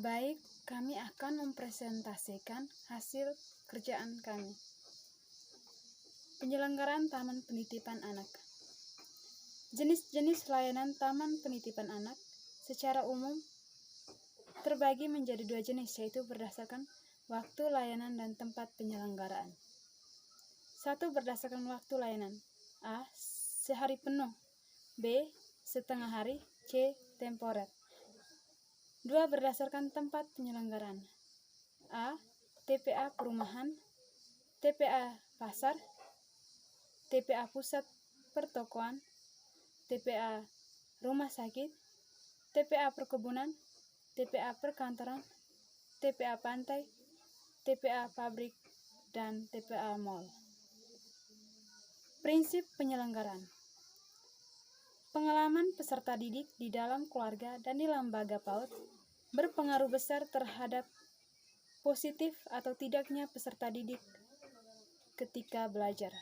Baik, kami akan mempresentasikan hasil kerjaan kami. Penyelenggaraan Taman Penitipan Anak. Jenis-jenis layanan Taman Penitipan Anak secara umum terbagi menjadi dua jenis, yaitu berdasarkan waktu layanan dan tempat penyelenggaraan. 1. Berdasarkan waktu layanan. A. Sehari penuh. B. Setengah hari. C. Temporer. 2. Berdasarkan tempat penyelenggaraan. A. TPA perumahan, TPA pasar, TPA pusat pertokoan, TPA rumah sakit, TPA perkebunan, TPA perkantoran, TPA pantai, TPA pabrik, dan TPA mall. Prinsip penyelenggaraan. Pengalaman peserta didik di dalam keluarga dan di lembaga PAUD berpengaruh besar terhadap positif atau tidaknya peserta didik ketika belajar.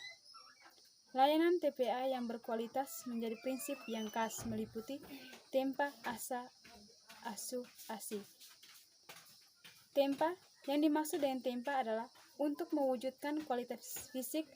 Layanan TPA yang berkualitas menjadi prinsip yang khas meliputi TEMPA, ASA, ASU, ASI. TEMPA, yang dimaksud dengan TEMPA adalah untuk mewujudkan kualitas fisik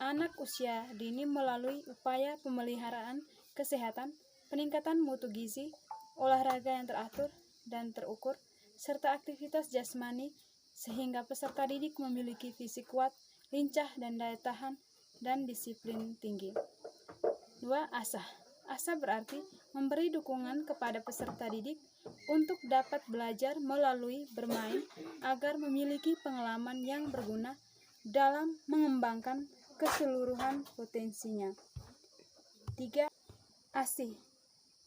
anak usia dini melalui upaya pemeliharaan kesehatan, peningkatan mutu gizi, olahraga yang teratur dan terukur, serta aktivitas jasmani sehingga peserta didik memiliki fisik kuat, lincah dan daya tahan dan disiplin tinggi. 2. ASA. ASA berarti memberi dukungan kepada peserta didik untuk dapat belajar melalui bermain agar memiliki pengalaman yang berguna dalam mengembangkan keseluruhan potensinya. 3. ASI.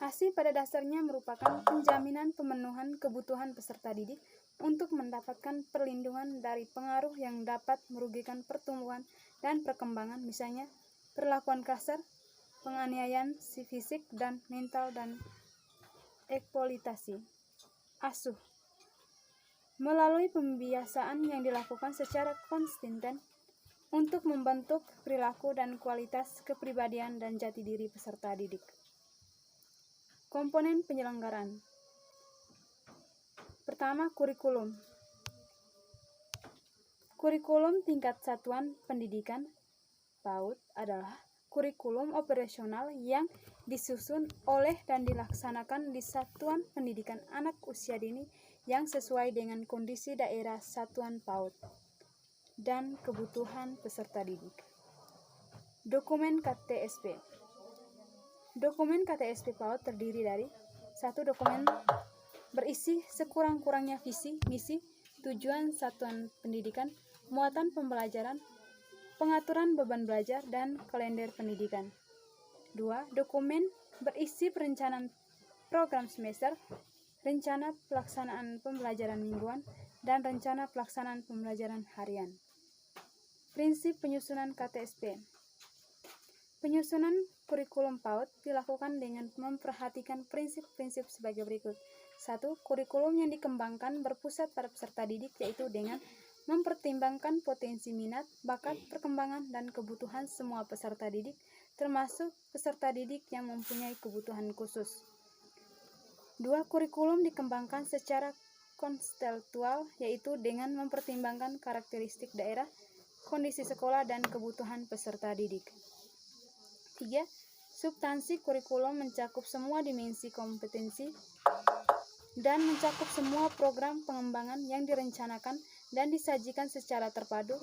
ASI pada dasarnya merupakan penjaminan pemenuhan kebutuhan peserta didik untuk mendapatkan perlindungan dari pengaruh yang dapat merugikan pertumbuhan dan perkembangan, misalnya perlakuan kasar, penganiayaan fisik dan mental, dan eksploitasi. ASUH. Melalui pembiasaan yang dilakukan secara konsisten untuk membentuk perilaku dan kualitas kepribadian dan jati diri peserta didik. Komponen penyelenggaraan. Pertama, kurikulum. Kurikulum tingkat satuan pendidikan PAUD adalah kurikulum operasional yang disusun oleh dan dilaksanakan di satuan pendidikan anak usia dini yang sesuai dengan kondisi daerah satuan PAUD dan kebutuhan peserta didik. Dokumen KTSP. Dokumen KTSP PAUD terdiri dari 1. Dokumen berisi sekurang-kurangnya visi, misi, tujuan satuan pendidikan, muatan pembelajaran, pengaturan beban belajar, dan kalender pendidikan. 2. Dokumen berisi perencanaan program semester, rencana pelaksanaan pembelajaran mingguan, dan rencana pelaksanaan pembelajaran harian. Prinsip penyusunan KTSP. Penyusunan kurikulum PAUD dilakukan dengan memperhatikan prinsip-prinsip sebagai berikut. 1. Kurikulum yang dikembangkan berpusat pada peserta didik, yaitu dengan mempertimbangkan potensi minat, bakat, perkembangan, dan kebutuhan semua peserta didik, termasuk peserta didik yang mempunyai kebutuhan khusus. 2. Kurikulum dikembangkan secara konsteltual, yaitu dengan mempertimbangkan karakteristik daerah, kondisi sekolah, dan kebutuhan peserta didik. 3. Substansi kurikulum mencakup semua dimensi kompetensi dan mencakup semua program pengembangan yang direncanakan dan disajikan secara terpadu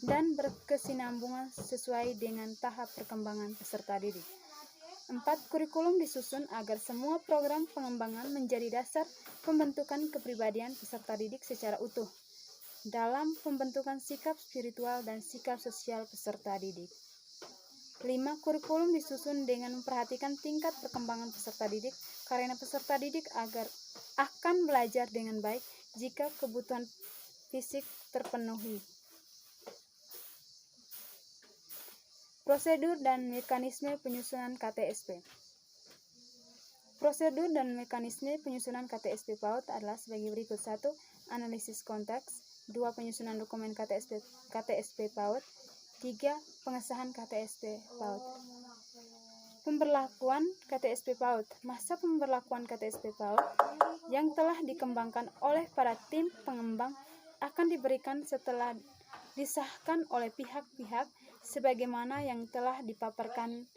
dan berkesinambungan sesuai dengan tahap perkembangan peserta didik. 4. Kurikulum disusun agar semua program pengembangan menjadi dasar pembentukan kepribadian peserta didik secara utuh dalam pembentukan sikap spiritual dan sikap sosial peserta didik. 5. Kurikulum disusun dengan memperhatikan tingkat perkembangan peserta didik karena peserta didik akan belajar dengan baik jika kebutuhan fisik terpenuhi. Prosedur dan mekanisme penyusunan KTSP. Prosedur dan mekanisme penyusunan KTSP PAUD adalah sebagai berikut. 1. Analisis konteks. 2. Penyusunan dokumen KTSP PAUD. 3. Pengesahan KTSP PAUD. Pemberlakuan KTSP PAUD. Masa pemberlakuan KTSP PAUD yang telah dikembangkan oleh para tim pengembang akan diberikan setelah disahkan oleh pihak-pihak sebagaimana yang telah dipaparkan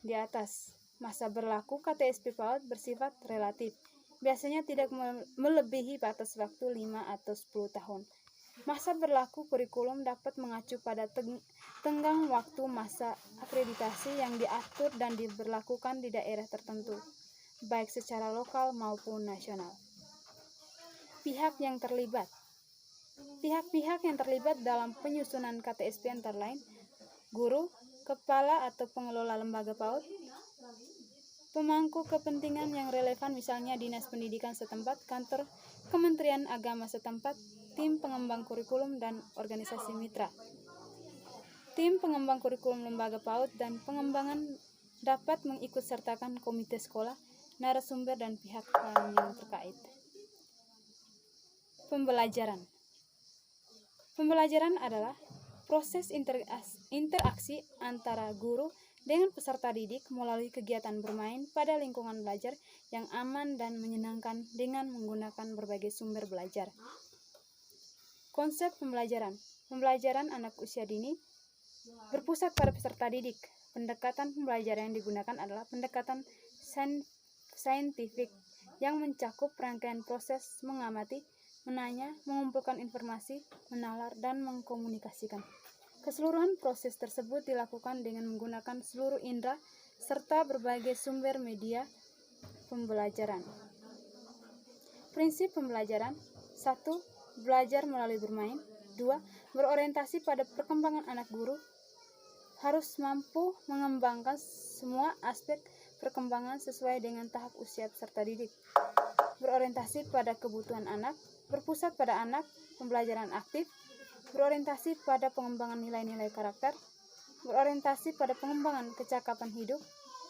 di atas. Masa berlaku KTSP PAUD bersifat relatif, biasanya tidak melebihi batas waktu 5 atau 10 tahun. Masa berlaku kurikulum dapat mengacu pada tenggang waktu masa akreditasi yang diatur dan diberlakukan di daerah tertentu, baik secara lokal maupun nasional. Pihak yang terlibat. Pihak-pihak yang terlibat dalam penyusunan KTSP antara lain guru, kepala atau pengelola lembaga PAUD, pemangku kepentingan yang relevan misalnya Dinas Pendidikan setempat, kantor Kementerian Agama setempat, tim pengembang kurikulum dan organisasi mitra. Tim pengembang kurikulum lembaga PAUD dan pengembangan dapat mengikut sertakan komite sekolah, narasumber dan pihak lain yang terkait. Pembelajaran. Pembelajaran adalah proses interaksi antara guru dengan peserta didik melalui kegiatan bermain pada lingkungan belajar yang aman dan menyenangkan dengan menggunakan berbagai sumber belajar. Konsep pembelajaran. Pembelajaran anak usia dini berpusat pada peserta didik. Pendekatan pembelajaran yang digunakan adalah pendekatan saintifik yang mencakup rangkaian proses mengamati, menanya, mengumpulkan informasi, menalar, dan mengkomunikasikan. Keseluruhan proses tersebut dilakukan dengan menggunakan seluruh indera serta berbagai sumber media pembelajaran. Prinsip pembelajaran: 1. Belajar melalui bermain. 2. Berorientasi pada perkembangan anak guru. Harus mampu mengembangkan semua aspek perkembangan sesuai dengan tahap usia peserta didik. Berorientasi pada kebutuhan anak. Berpusat pada anak. Pembelajaran aktif. Berorientasi pada pengembangan nilai-nilai karakter, berorientasi pada pengembangan kecakapan hidup,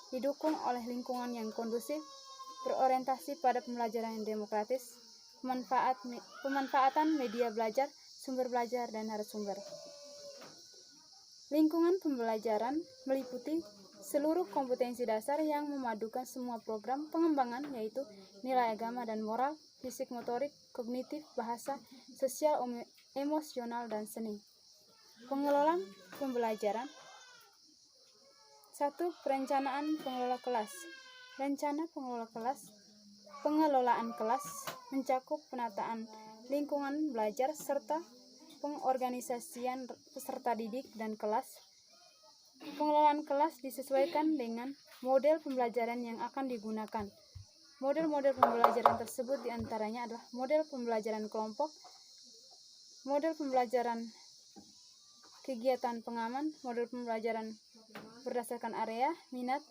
didukung oleh lingkungan yang kondusif, berorientasi pada pembelajaran yang demokratis, pemanfaatan media belajar, sumber belajar, dan narasumber. Lingkungan pembelajaran meliputi seluruh kompetensi dasar yang memadukan semua program pengembangan, yaitu nilai agama dan moral, fisik motorik, kognitif, bahasa, sosial, emosional, dan seni. Pengelolaan pembelajaran. 1. Perencanaan pengelola kelas. Rencana pengelolaan kelas mencakup penataan lingkungan belajar serta pengorganisasian peserta didik dan kelas. Pengelolaan kelas disesuaikan dengan model pembelajaran yang akan digunakan. Model-model pembelajaran tersebut diantaranya adalah model pembelajaran kelompok, model pembelajaran kegiatan pengaman, model pembelajaran berdasarkan area, minat,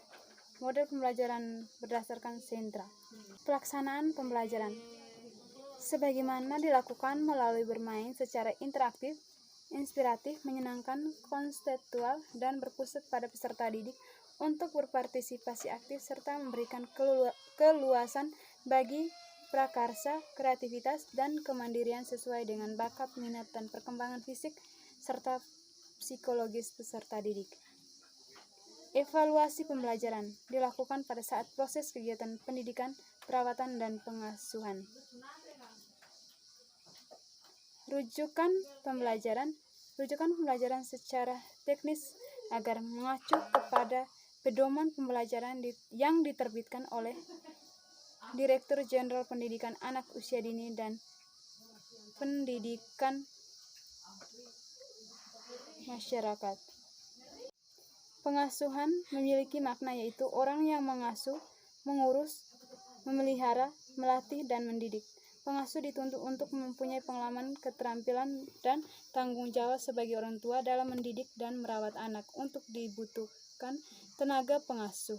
model pembelajaran berdasarkan sentra. Pelaksanaan pembelajaran sebagaimana dilakukan melalui bermain secara interaktif, inspiratif, menyenangkan, konseptual, dan berpusat pada peserta didik untuk berpartisipasi aktif serta memberikan keluasan bagi prakarsa, kreativitas, dan kemandirian sesuai dengan bakat, minat, dan perkembangan fisik serta psikologis peserta didik. Evaluasi pembelajaran dilakukan pada saat proses kegiatan pendidikan, perawatan, dan pengasuhan. Rujukan pembelajaran secara teknis agar mengacu kepada pedoman pembelajaran yang diterbitkan oleh Direktur Jenderal Pendidikan Anak Usia Dini dan Pendidikan Masyarakat. Pengasuhan memiliki makna, yaitu orang yang mengasuh, mengurus, memelihara, melatih, dan mendidik. Pengasuh dituntut untuk mempunyai pengalaman, keterampilan, dan tanggung jawab sebagai orang tua dalam mendidik dan merawat anak. Untuk dibutuhkan tenaga pengasuh.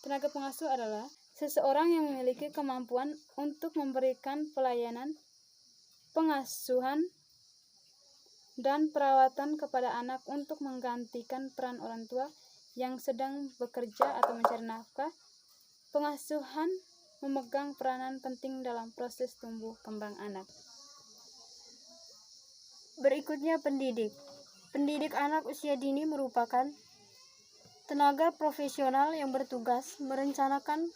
Tenaga pengasuh adalah seseorang yang memiliki kemampuan untuk memberikan pelayanan, pengasuhan, dan perawatan kepada anak untuk menggantikan peran orang tua yang sedang bekerja atau mencari nafkah. Pengasuhan memegang peranan penting dalam proses tumbuh kembang anak. Berikutnya pendidik. Pendidik anak usia dini merupakan tenaga profesional yang bertugas melaksanakan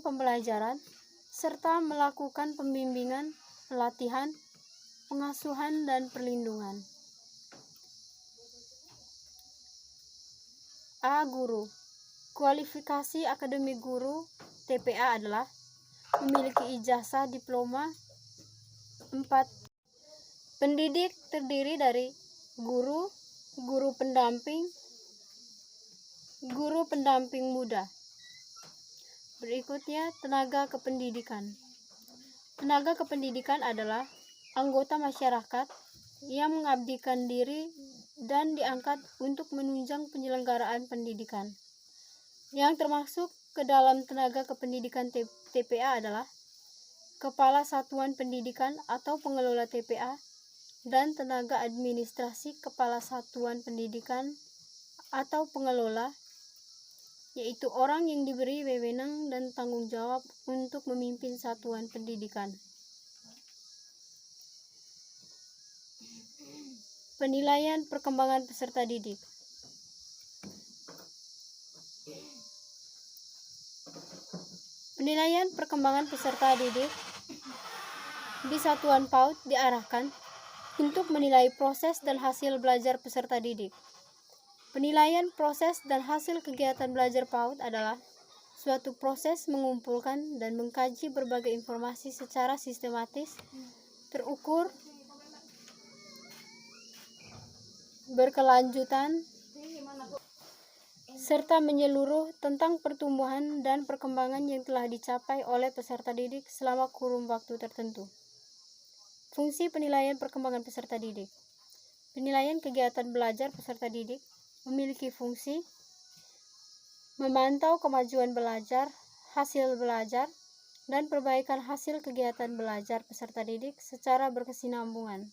pembelajaran, serta melakukan pembimbingan, pelatihan, pengasuhan, dan perlindungan. A. Guru. Kualifikasi akademik guru TPA adalah memiliki ijazah diploma 4. Pendidik terdiri dari guru, guru pendamping muda. Berikutnya, tenaga kependidikan. Tenaga kependidikan adalah anggota masyarakat yang mengabdikan diri dan diangkat untuk menunjang penyelenggaraan pendidikan. Yang termasuk ke dalam tenaga kependidikan TPA adalah Kepala Satuan Pendidikan atau pengelola TPA dan tenaga administrasi Kepala Satuan Pendidikan atau pengelola, yaitu orang yang diberi wewenang dan tanggung jawab untuk memimpin satuan pendidikan. Penilaian perkembangan peserta didik. Penilaian perkembangan peserta didik di satuan PAUD diarahkan untuk menilai proses dan hasil belajar peserta didik. Penilaian proses dan hasil kegiatan belajar PAUD adalah suatu proses mengumpulkan dan mengkaji berbagai informasi secara sistematis, terukur, berkelanjutan, serta menyeluruh tentang pertumbuhan dan perkembangan yang telah dicapai oleh peserta didik selama kurun waktu tertentu. Fungsi penilaian perkembangan peserta didik. Penilaian kegiatan belajar peserta didik memiliki fungsi memantau kemajuan belajar, hasil belajar, dan perbaikan hasil kegiatan belajar peserta didik secara berkesinambungan.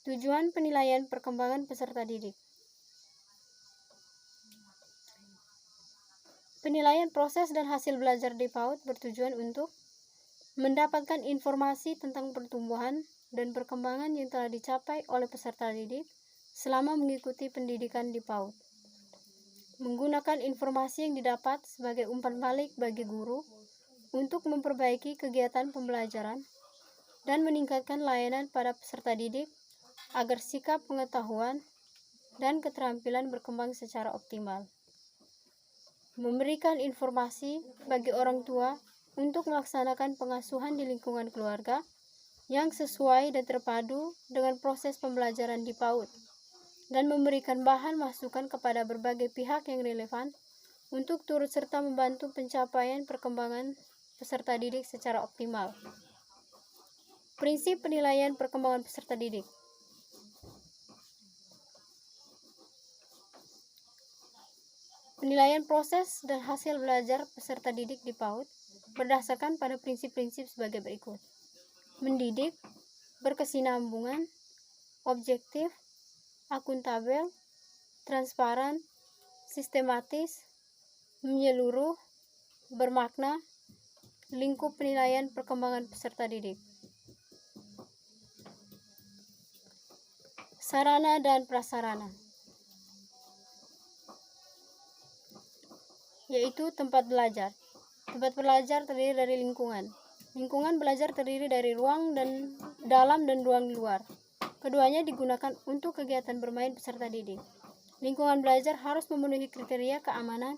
Tujuan penilaian perkembangan peserta didik. Penilaian proses dan hasil belajar di PAUD bertujuan untuk mendapatkan informasi tentang pertumbuhan dan perkembangan yang telah dicapai oleh peserta didik selama mengikuti pendidikan di PAUD. Menggunakan informasi yang didapat sebagai umpan balik bagi guru untuk memperbaiki kegiatan pembelajaran dan meningkatkan layanan pada peserta didik agar sikap pengetahuan dan keterampilan berkembang secara optimal. Memberikan informasi bagi orang tua untuk melaksanakan pengasuhan di lingkungan keluarga yang sesuai dan terpadu dengan proses pembelajaran di PAUD, dan memberikan bahan masukan kepada berbagai pihak yang relevan untuk turut serta membantu pencapaian perkembangan peserta didik secara optimal. Prinsip penilaian perkembangan peserta didik. Penilaian proses dan hasil belajar peserta didik di PAUD berdasarkan pada prinsip-prinsip sebagai berikut. Mendidik, berkesinambungan, objektif, akuntabel, transparan, sistematis, menyeluruh, bermakna, lingkup penilaian perkembangan peserta didik. Sarana dan prasarana, yaitu tempat belajar. Tempat belajar terdiri dari lingkungan. Lingkungan belajar terdiri dari ruang dan dalam dan ruang luar. Keduanya digunakan untuk kegiatan bermain peserta didik. Lingkungan belajar harus memenuhi kriteria keamanan,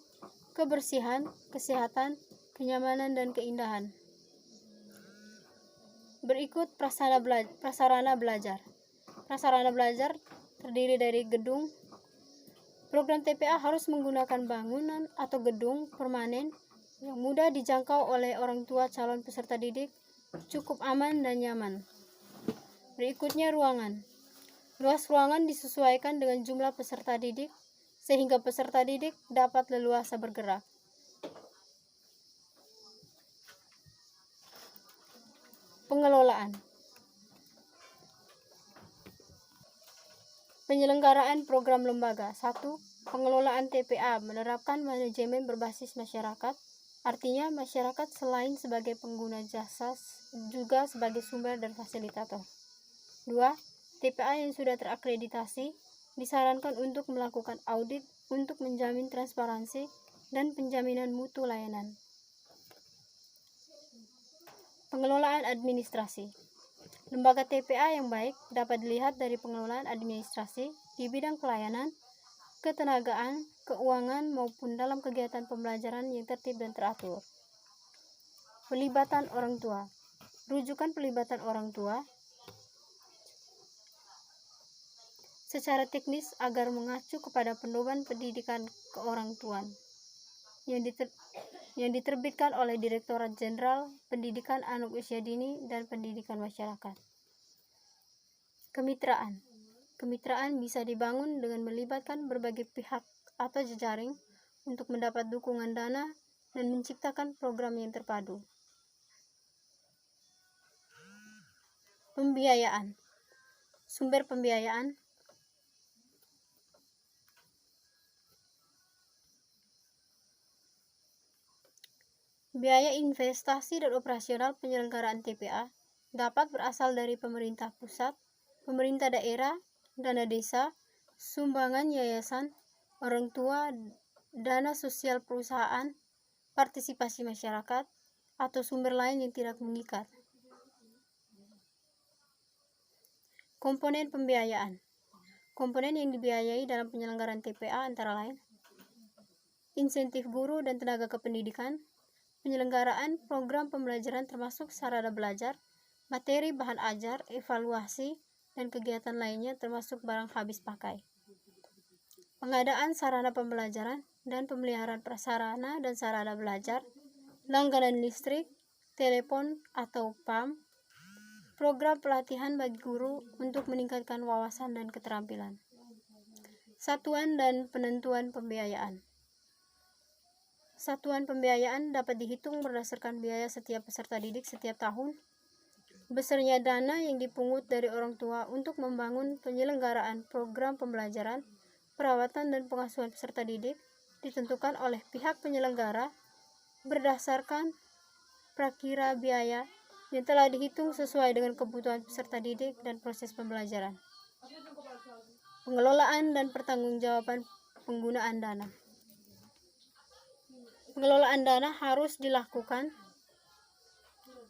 kebersihan, kesehatan, kenyamanan, dan keindahan. Berikut prasarana belajar. Prasarana belajar terdiri dari gedung. Program TPA harus menggunakan bangunan atau gedung permanen yang mudah dijangkau oleh orang tua calon peserta didik, cukup aman dan nyaman. Berikutnya ruangan. Luas ruangan disesuaikan dengan jumlah peserta didik, sehingga peserta didik dapat leluasa bergerak. Pengelolaan. Penyelenggaraan program lembaga. 1. Pengelolaan TPA menerapkan manajemen berbasis masyarakat, artinya masyarakat selain sebagai pengguna jasa juga sebagai sumber dan fasilitator. 2. TPA yang sudah terakreditasi disarankan untuk melakukan audit untuk menjamin transparansi dan penjaminan mutu layanan. Pengelolaan administrasi. Lembaga TPA yang baik dapat dilihat dari pengelolaan administrasi di bidang pelayanan, ketenagaan, keuangan maupun dalam kegiatan pembelajaran yang tertib dan teratur. Pelibatan orang tua. Rujukan pelibatan orang tua secara teknis agar mengacu kepada pedoman pendidikan keorangtuan yang diterbitkan oleh Direktorat Jenderal Pendidikan Anak Usia Dini dan Pendidikan Masyarakat. Kemitraan. Kemitraan bisa dibangun dengan melibatkan berbagai pihak atau jejaring untuk mendapat dukungan dana dan menciptakan program yang terpadu. Pembiayaan. Sumber pembiayaan. Biaya investasi dan operasional penyelenggaraan TPA dapat berasal dari pemerintah pusat, pemerintah daerah, dana desa, sumbangan yayasan, orang tua, dana sosial perusahaan, partisipasi masyarakat, atau sumber lain yang tidak mengikat. Komponen pembiayaan. Komponen yang dibiayai dalam penyelenggaraan TPA antara lain insentif guru dan tenaga kependidikan, penyelenggaraan program pembelajaran termasuk sarana belajar, materi bahan ajar, evaluasi, dan kegiatan lainnya termasuk barang habis pakai. Pengadaan sarana pembelajaran dan pemeliharaan prasarana dan sarana belajar, langganan listrik, telepon atau PAM, program pelatihan bagi guru untuk meningkatkan wawasan dan keterampilan. Satuan dan penentuan pembiayaan. Satuan pembiayaan dapat dihitung berdasarkan biaya setiap peserta didik setiap tahun, besarnya dana yang dipungut dari orang tua untuk membangun penyelenggaraan program pembelajaran, perawatan dan pengasuhan peserta didik, ditentukan oleh pihak penyelenggara berdasarkan prakira biaya yang telah dihitung sesuai dengan kebutuhan peserta didik dan proses pembelajaran. Pengelolaan dan pertanggungjawaban penggunaan dana. Pengelolaan dana harus dilakukan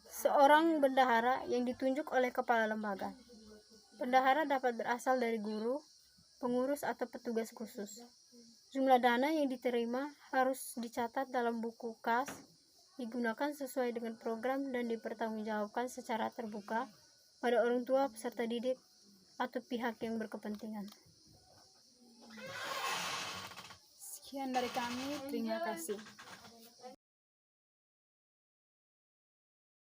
seorang bendahara yang ditunjuk oleh kepala lembaga. Bendahara dapat berasal dari guru, pengurus atau petugas khusus. Jumlah dana yang diterima harus dicatat dalam buku kas, digunakan sesuai dengan program dan dipertanggungjawabkan secara terbuka pada orang tua peserta didik atau pihak yang berkepentingan. Sekian dari kami, terima kasih.